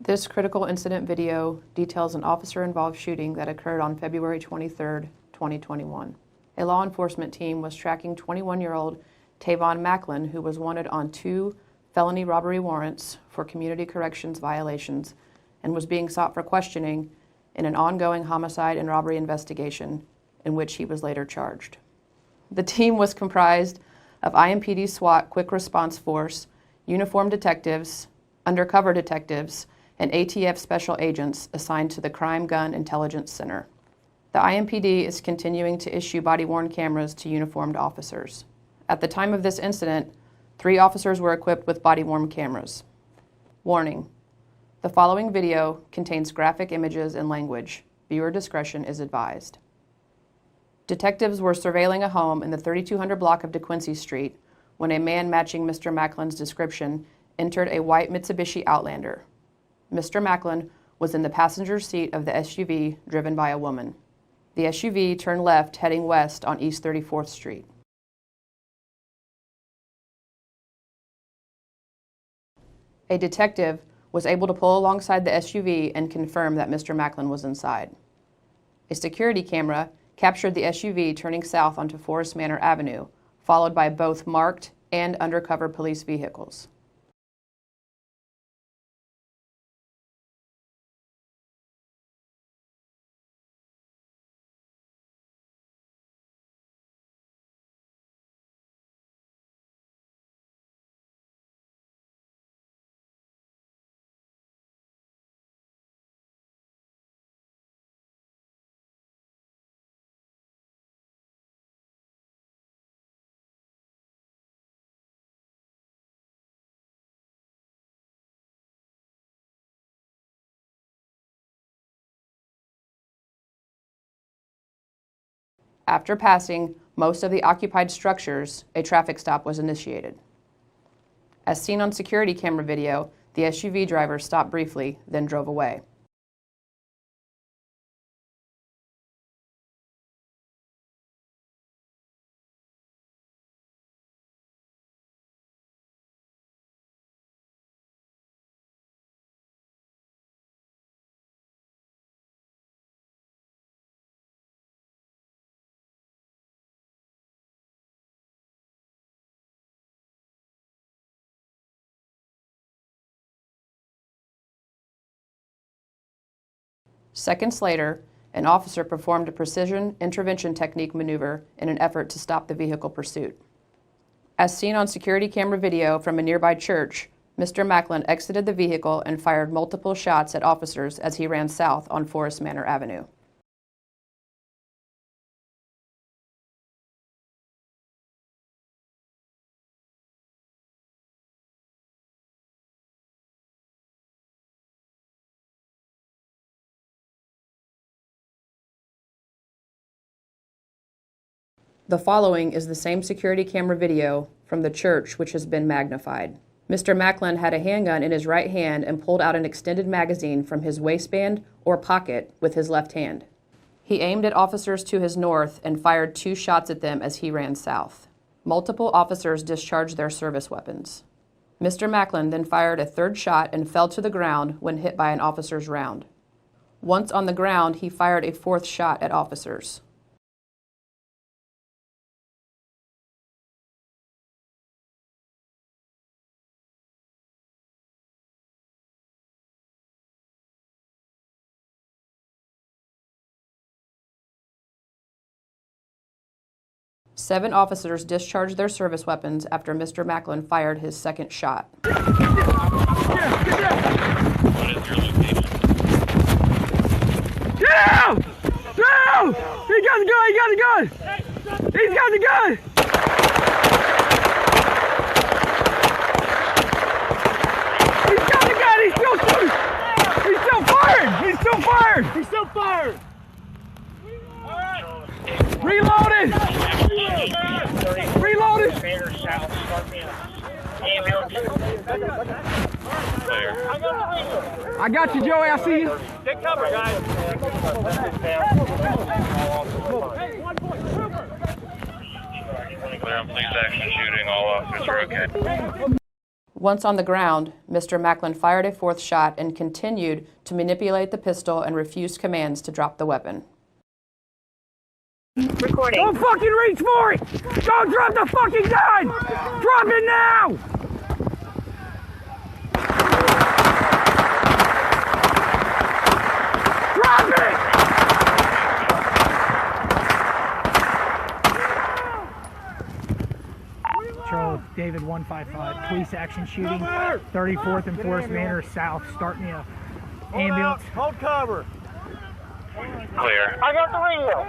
This critical incident video details an officer-involved shooting that occurred on February 23, 2021. A law enforcement team was tracking 21-year-old Tavon Macklin, who was wanted on 2 felony robbery warrants for community corrections violations and was being sought for questioning in an ongoing homicide and robbery investigation in which he was later charged. The team was comprised of IMPD SWAT Quick Response Force, uniformed detectives, undercover detectives, and ATF special agents assigned to the Crime Gun Intelligence Center. The IMPD is continuing to issue body-worn cameras to uniformed officers. At the time of this incident, 3 officers were equipped with body-worn cameras. Warning: the following video contains graphic images and language. Viewer discretion is advised. Detectives were surveilling a home in the 3200 block of DeQuincy Street when a man matching Mr. Macklin's description entered a white Mitsubishi Outlander. Mr. Macklin was in the passenger seat of the SUV driven by a woman. The SUV turned left heading west on East 34th Street. A detective was able to pull alongside the SUV and confirm that Mr. Macklin was inside. A security camera captured the SUV turning south onto Forest Manor Avenue, followed by both marked and undercover police vehicles. After passing most of the occupied structures, a traffic stop was initiated. As seen on security camera video, the SUV driver stopped briefly, then drove away. Seconds later, an officer performed a precision intervention technique maneuver in an effort to stop the vehicle pursuit. As seen on security camera video from a nearby church, Mr. Macklin exited the vehicle and fired multiple shots at officers as he ran south on Forest Manor Avenue. The following is the same security camera video from the church, which has been magnified. Mr. Macklin had a handgun in his right hand and pulled out an extended magazine from his waistband or pocket with his left hand. He aimed at officers to his north and fired 2 shots at them as he ran south. Multiple officers discharged their service weapons. Mr. Macklin then fired a 3rd shot and fell to the ground when hit by an officer's round. Once on the ground, he fired a 4th shot at officers. Seven officers discharged their service weapons after Mr. Macklin fired his 2nd shot. What is your location? Get out! Down! He got the gun! He got the gun! He's got the gun! He's got the gun! He's still shooting! He's still firing! He's still firing! He's still firing! Reloaded! Reloaded! I got you, Joey. I see you. Take cover, guys. Clear on police action shooting. All officers are okay. Once on the ground, Mr. Macklin fired a fourth shot and continued to manipulate the pistol and refused commands to drop the weapon. Recording. Don't fucking reach for it! Don't drop the fucking gun! Drop it now! Drop it! Charles, David 155, police action shooting, 34th and Forest Manor South. Start me a ambulance. Hold cover. Clear. I got the radio.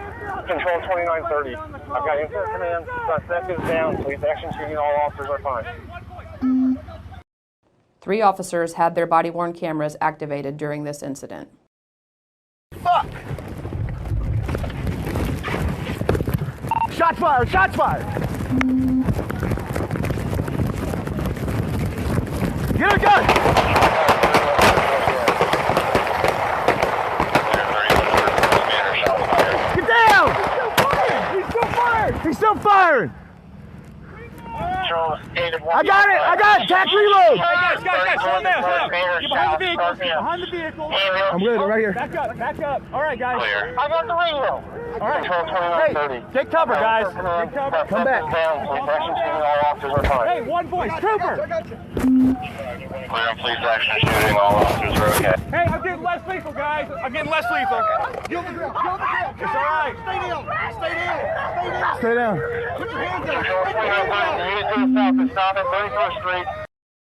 Control 2930. I've got incident command. Suspect is down. Police action shooting. All officers are fine. 3 officers had their body-worn cameras activated during this incident. Fuck! Shots fired! Shots fired! Get a gun! Get down! He's still firing! He's still firing! Charles, I got it! I got it! Tack reload! Guys, slow down, slow down. Get behind the vehicle! Behind the vehicle! I'm good, right here. Back up, back up. All right, guys. Clear. I got the radio. All right. Control Hey, 2930. take cover, guys. Take cover. Come back. Down. Police action shooting. All officers are fine. Hey, one voice. Trooper! Clear on police action shooting. All officers are okay. Hey, I'm getting less lethal, guys. I'm getting less lethal. Get on the ground. Get on the ground. It's all right. Stay down. Stay down. Stay down. Stay down. Put your hands up. Control 2930. Unit to the south is stop at 34th Street.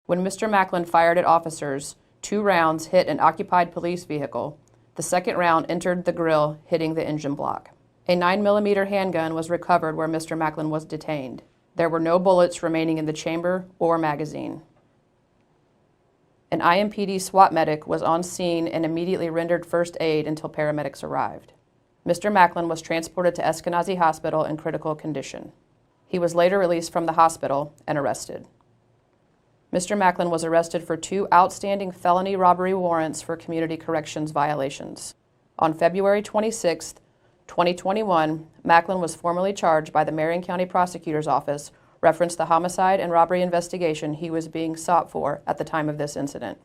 When Mr. Macklin fired at officers, 2 rounds hit an occupied police vehicle. The second round entered the grille, hitting the engine block. A 9mm handgun was recovered where Mr. Macklin was detained. There were no bullets remaining in the chamber or magazine. An IMPD SWAT medic was on scene and immediately rendered first aid until paramedics arrived. Mr. Macklin was transported to Eskenazi Hospital in critical condition. He was later released from the hospital and arrested. Mr. Macklin was arrested for 2 outstanding felony robbery warrants for community corrections violations. On February 26, 2021, Macklin was formally charged by the Marion County Prosecutor's Office, referenced the homicide and robbery investigation he was being sought for at the time of this incident.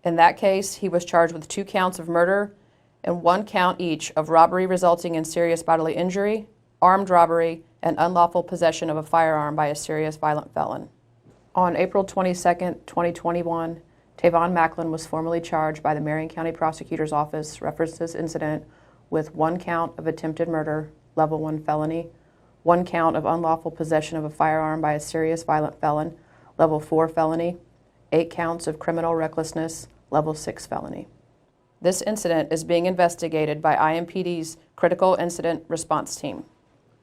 In that case, he was charged with 2 counts of murder and 1 count each of robbery resulting in serious bodily injury, armed robbery, and unlawful possession of a firearm by a serious violent felon. On April 22, 2021, Tavon Macklin was formally charged by the Marion County Prosecutor's Office, referenced this incident, with 1 count of attempted murder, level 1 felony, 1 count of unlawful possession of a firearm by a serious violent felon, level 4 felony, 8 counts of criminal recklessness, level 6 felony. This incident is being investigated by IMPD's Critical Incident Response Team.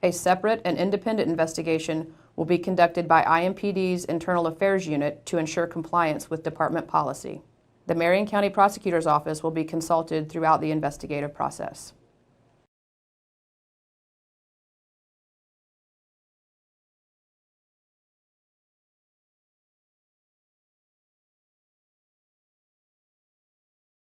A separate and independent investigation will be conducted by IMPD's Internal Affairs Unit to ensure compliance with department policy. The Marion County Prosecutor's Office will be consulted throughout the investigative process.